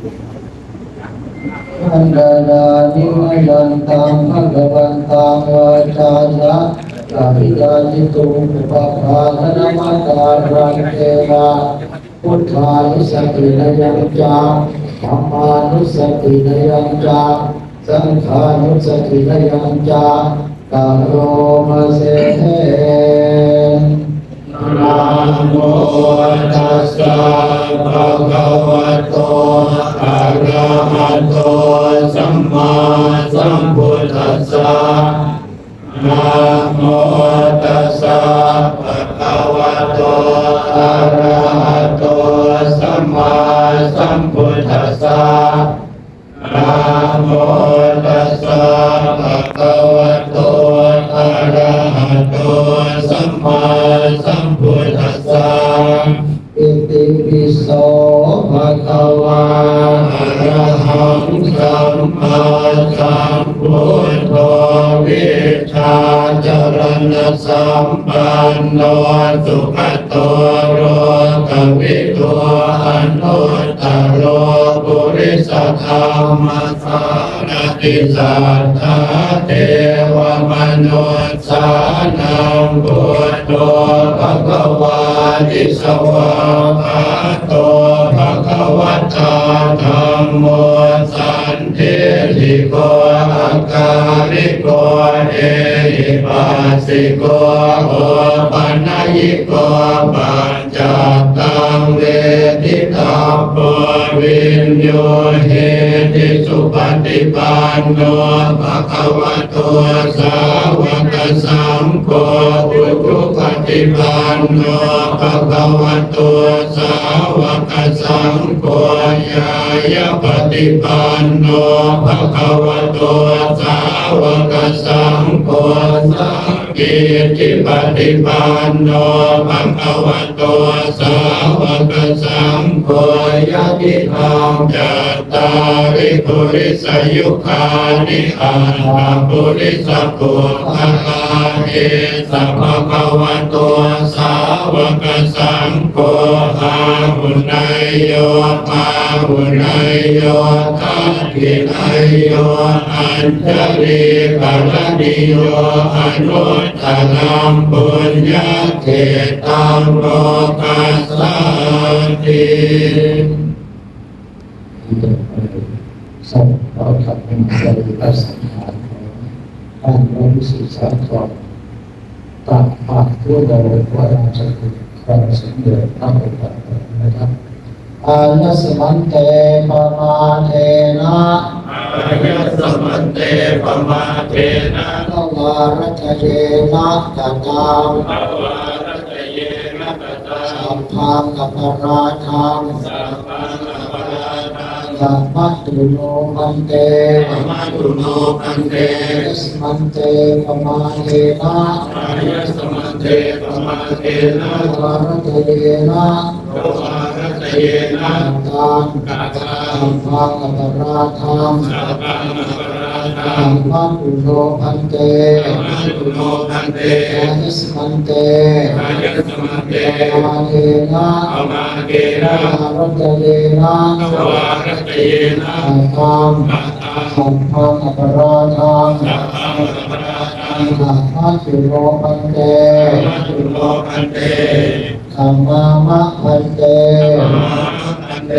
อันดานานิมยันตังภะคะวันตังวาจานะอภิญาจิตุอุปภาคณมัตตารังเทนะพุทธานุสตินยังจาธัมมานุสตินยังจาสังฆานุสตินยังจาตังโลมาเสนะโมตัสสะภะคะวะโตอะระหะโตสัมมาสัมพุทธัสสะนะโมตัสสะภะคะวะโตอะระหะโตสัมมาสัมพุทธัสสะนะโมตัสสะภะคะวะโตอะระหะโตสัมมาสัมพุทธัสสะอิติปิโสภะคะวะอะระหังสัมมาสัมพุทโธวิชาจรณะสัมปันโนสุขโตโรกวิทูอนุตตโรปุริสธรรมสารติสัทธาเทวมนุสสานังพุทโธภควาติสวะภะโตภควตาธัมโมสันติลิโกอาการิโกเอหิปัสสิโกโอปัญญิโกปัญจตังเวทิตาปวินโยเหติสุปฏิปันโนภะคะวะโตสาวกสังโฆอุชุปฏิปันโนภะคะวะโตสาวกสังโฆญาญาปฏิปันโนภะคะวะโตสาวกสังโฆสังฆิติปฏิปันโนภะคะวะโตสาวกสังโฆญาติธรรมจัตตาริปุริสยุคานิอัตถปุริสปุถะคาเอสัพพะคะวะโตสาวกสังโฆอาหุนายโยมาหุนายโยทัพพินายโยอัญชลีกัลนิโยอนุตตรังปุญญเขตังโลกัสสติส่งเราทำเป็นสรีระสังขารของท่านพระวิสุทธิสาครตัดปากทั่วโลกว่าจะเกิดความสำเร็จทั้งหมดนะครับอายสมันเตปมาเทนะอายสมันเตปมาเทนะนวารัตเยนะกตาม ภวารัตเยนะกตาสัมภากัปราทังสัพพังอปราทังสัมมัตตุโนมันเตปมาตุโนพันเตยสมันเตปมาเทนะ อายสมันเตปมาเทนะ นวารัตเยนะ ภวารัตเยนะ กตาม กตาสัมภากัปราทัง สัพพังอปราทั สั ง มมัตตุโนมันเตปมาตุโนพันเตยสมันเต อายสมันเต ปมาเทนะ ปมาเท น นะ วารัตเยนะ ภวารัตเยนะ สัมภา กตา สัมภากัปราทัง สัพพังอปราทัง สัมมัตตุโนมันเต ปมาตุโนพันเต สัมมามะพันเต ปมาพันเต